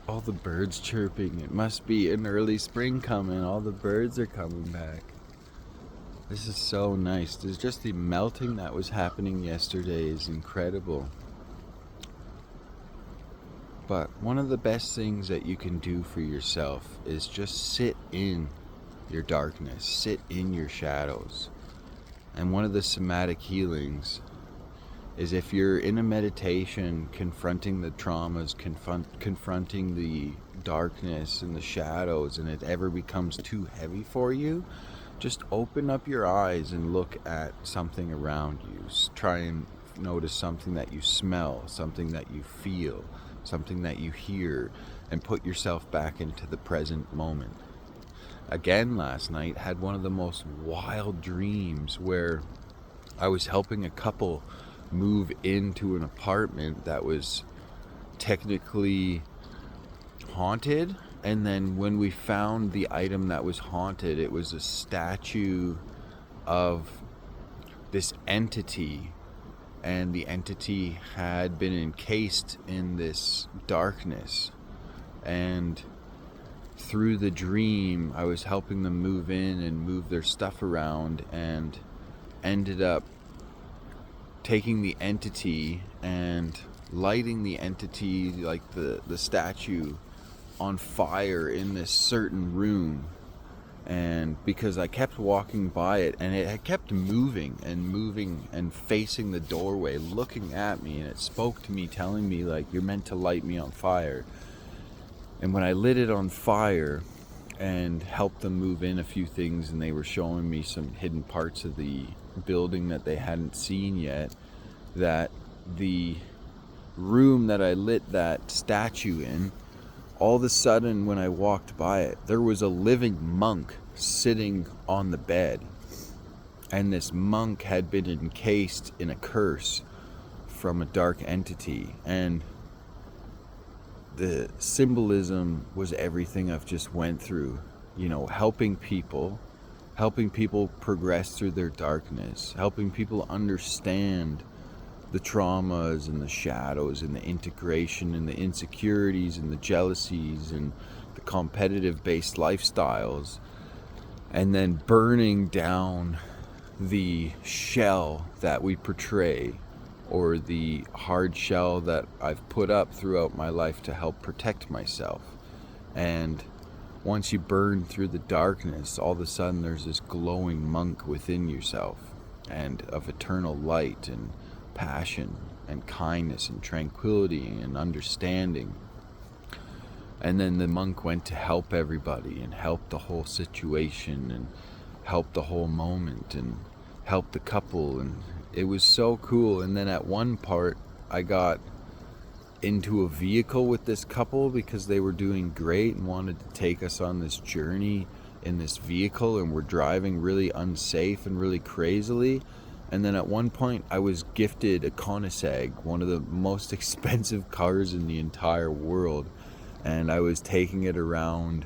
All the birds chirping. It must be an early spring coming. All the birds are coming back. This is so nice. There's just the melting that was happening yesterday is incredible. But one of the best things that you can do for yourself is just sit in your darkness, sit in your shadows. And one of the somatic healings is if you're in a meditation confronting the traumas, confronting the darkness and the shadows, and it ever becomes too heavy for you, just open up your eyes and look at something around you. Try and notice something that you smell, something that you feel, something that you hear, and put yourself back into the present moment. Again, last night had one of the most wild dreams where I was helping a couple move into an apartment that was technically haunted, and then when we found the item that was haunted, it was a statue of this entity, and the entity had been encased in this darkness. And through the dream, I was helping them move in and move their stuff around, and ended up taking the entity and lighting the entity, like the statue, on fire in this certain room. And because I kept walking by it, and it had kept moving and facing the doorway, looking at me, and it spoke to me, telling me, like, you're meant to light me on fire. And when I lit it on fire and helped them move in a few things, and they were showing me some hidden parts of the building that they hadn't seen yet, that the room that I lit that statue in, all of a sudden when I walked by it, there was a living monk sitting on the bed. And this monk had been encased in a curse from a dark entity. And the symbolism was everything I've just went through, helping people progress through their darkness, helping people understand the traumas and the shadows and the integration and the insecurities and the jealousies and the competitive based lifestyles, and then burning down the shell that we portray, or the hard shell that I've put up throughout my life to help protect myself. And once you burn through the darkness, all of a sudden there's this glowing monk within yourself, and of eternal light and passion and kindness and tranquility and understanding. And then the monk went to help everybody and help the whole situation and help the whole moment and help the couple, and it was so cool. And then at one part I got into a vehicle with this couple because they were doing great and wanted to take us on this journey in this vehicle, and we're driving really unsafe and really crazily. And then at one point I was gifted a Koenigsegg, one of the most expensive cars in the entire world, and I was taking it around,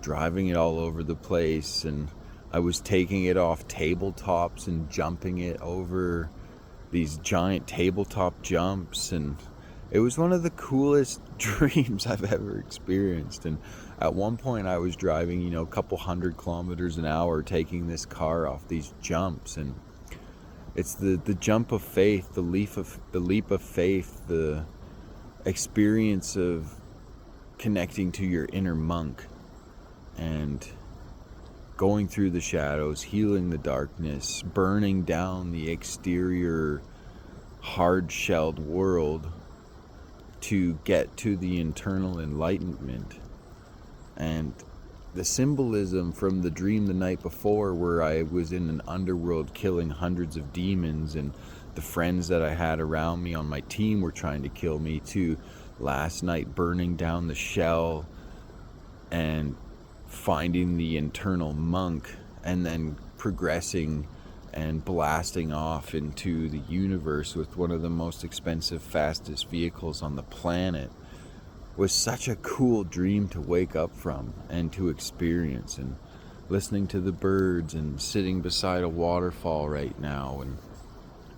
driving it all over the place, and I was taking it off tabletops and jumping it over these giant tabletop jumps, and it was one of the coolest dreams I've ever experienced. And at one point I was driving, a couple 100 kilometers an hour, taking this car off these jumps, and it's the jump of faith, the leap of faith, the experience of connecting to your inner monk and going through the shadows, healing the darkness, burning down the exterior hard-shelled world to get to the internal enlightenment. And the symbolism from the dream the night before, where I was in an underworld killing hundreds of demons, and the friends that I had around me on my team were trying to kill me, to last night burning down the shell and finding the internal monk, and then progressing and blasting off into the universe with one of the most expensive, fastest vehicles on the planet, was such a cool dream to wake up from and to experience. And listening to the birds and sitting beside a waterfall right now, and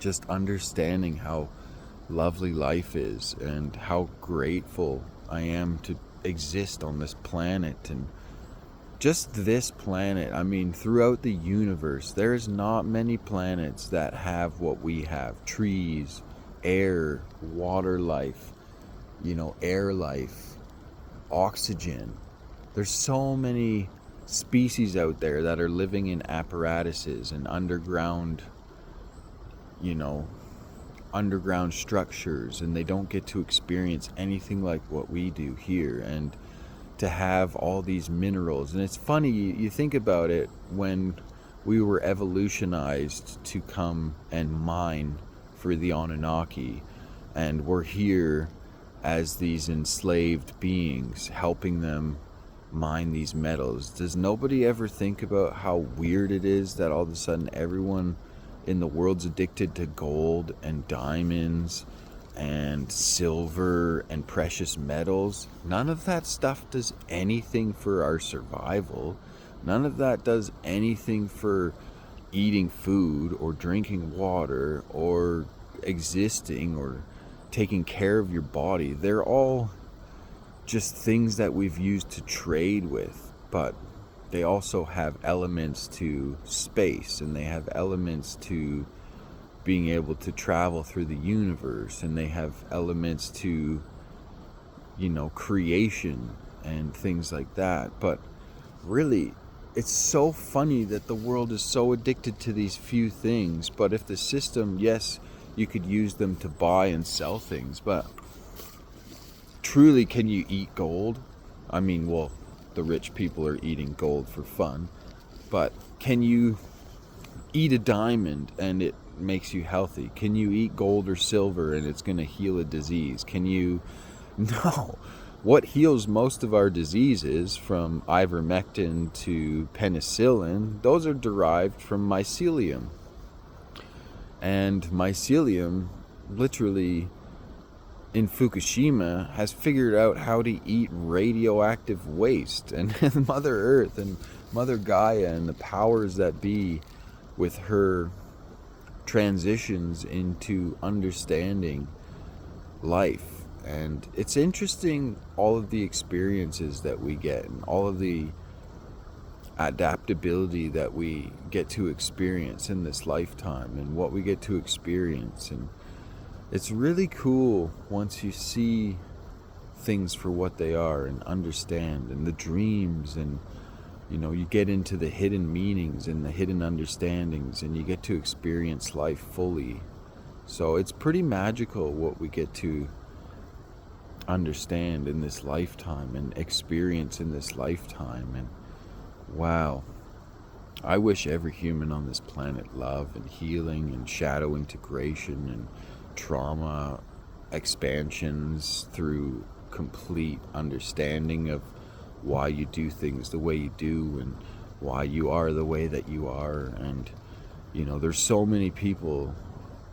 just understanding how lovely life is and how grateful I am to exist on this planet. And just this planet, I mean, throughout the universe, there's not many planets that have what we have: trees, air, water life, air life, oxygen. There's so many species out there that are living in apparatuses and underground structures, and they don't get to experience anything like what we do here. And to have all these minerals, and it's funny, you think about it, when we were evolutionized to come and mine for the Anunnaki, and we're here as these enslaved beings helping them mine these metals. Does nobody ever think about how weird it is that all of a sudden everyone in the world's addicted to gold and diamonds and silver and precious metals? None of that stuff does anything for our survival. None of that does anything for eating food or drinking water or existing or taking care of your body. They're all just things that we've used to trade with, but they also have elements to space, and they have elements to being able to travel through the universe, and they have elements to, creation and things like that. But really, it's so funny that the world is so addicted to these few things. But if the system, yes, you could use them to buy and sell things, but truly, can you eat gold? I mean, well, the rich people are eating gold for fun, but can you eat a diamond and it makes you healthy? Can you eat gold or silver and it's going to heal a disease? Can you? No. What heals most of our diseases, from ivermectin to penicillin, those are derived from mycelium. And mycelium, literally, in Fukushima, has figured out how to eat radioactive waste. And Mother Earth and Mother Gaia and the powers that be, with her transitions into understanding life. And it's interesting, all of the experiences that we get and all of the adaptability that we get to experience in this lifetime and what we get to experience. And it's really cool once you see things for what they are and understand, and the dreams, and you get into the hidden meanings and the hidden understandings, and you get to experience life fully. So it's pretty magical what we get to understand in this lifetime and experience in this lifetime. And wow, I wish every human on this planet love and healing and shadow integration and trauma expansions through complete understanding of why you do things the way you do and why you are the way that you are. And there's so many people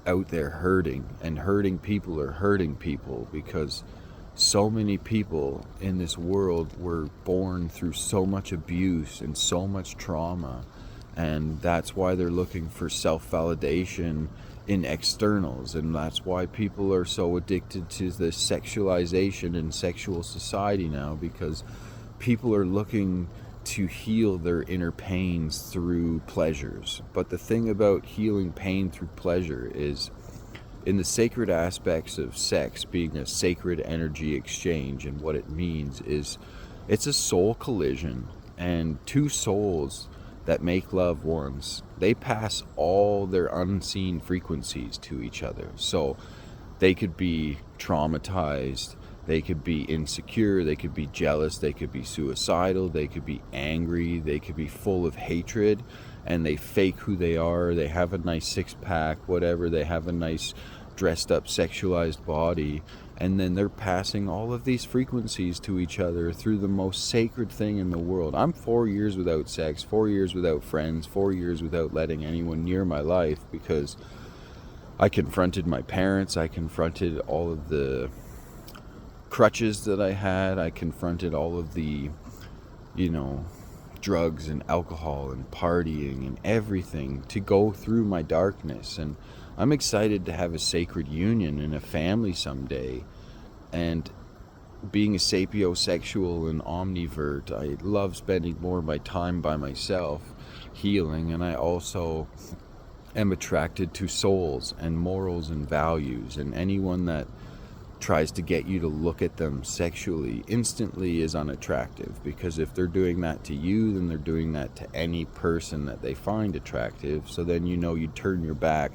out there hurting, and hurting people are hurting people because so many people in this world were born through so much abuse and so much trauma, and that's why they're looking for self-validation in externals. And that's why people are so addicted to the sexualization and sexual society now, because people are looking to heal their inner pains through pleasures. But the thing about healing pain through pleasure is, in the sacred aspects of sex being a sacred energy exchange, and what it means is it's a soul collision, and two souls that make love once, they pass all their unseen frequencies to each other. So they could be traumatized, they could be insecure, they could be jealous, they could be suicidal, they could be angry, they could be full of hatred, and they fake who they are. They have a nice six-pack, whatever, they have a nice dressed up sexualized body, and then they're passing all of these frequencies to each other through the most sacred thing in the world. I'm 4 years without sex, 4 years without friends, 4 years without letting anyone near my life, because I confronted my parents, I confronted all of the crutches that I had, I confronted all of the, drugs and alcohol and partying and everything to go through my darkness. And I'm excited to have a sacred union and a family someday. And being a sapiosexual and omnivert, I love spending more of my time by myself healing, and I also am attracted to souls and morals and values, and anyone that tries to get you to look at them sexually instantly is unattractive, because if they're doing that to you, then they're doing that to any person that they find attractive. So then you turn your back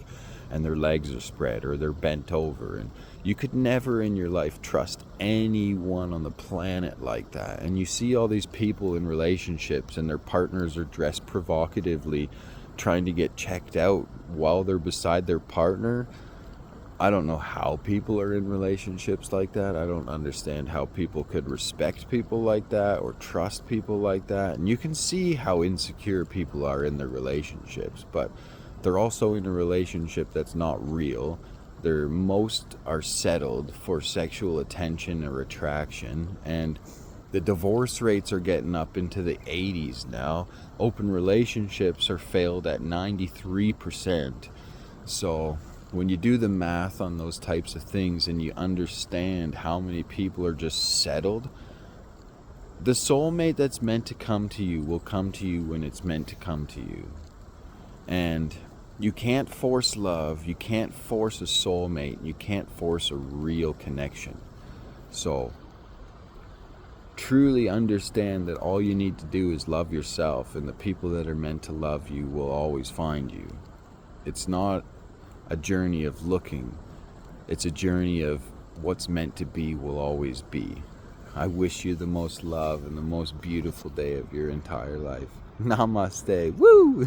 and their legs are spread or they're bent over, and you could never in your life trust anyone on the planet like that. And you see all these people in relationships and their partners are dressed provocatively trying to get checked out while they're beside their partner. I don't know how people are in relationships like that. I don't understand how people could respect people like that or trust people like that. And you can see how insecure people are in their relationships, but they're also in a relationship that's not real. Most are settled for sexual attention or attraction, and the divorce rates are getting up into the 80s now. Open relationships are failed at 93%. So when you do the math on those types of things and you understand how many people are just settled, the soulmate that's meant to come to you will come to you when it's meant to come to you. And you can't force love, you can't force a soulmate, you can't force a real connection. So truly understand that all you need to do is love yourself, and the people that are meant to love you will always find you. It's not a journey of looking, it's a journey of what's meant to be will always be. I wish you the most love and the most beautiful day of your entire life. Namaste. Woo!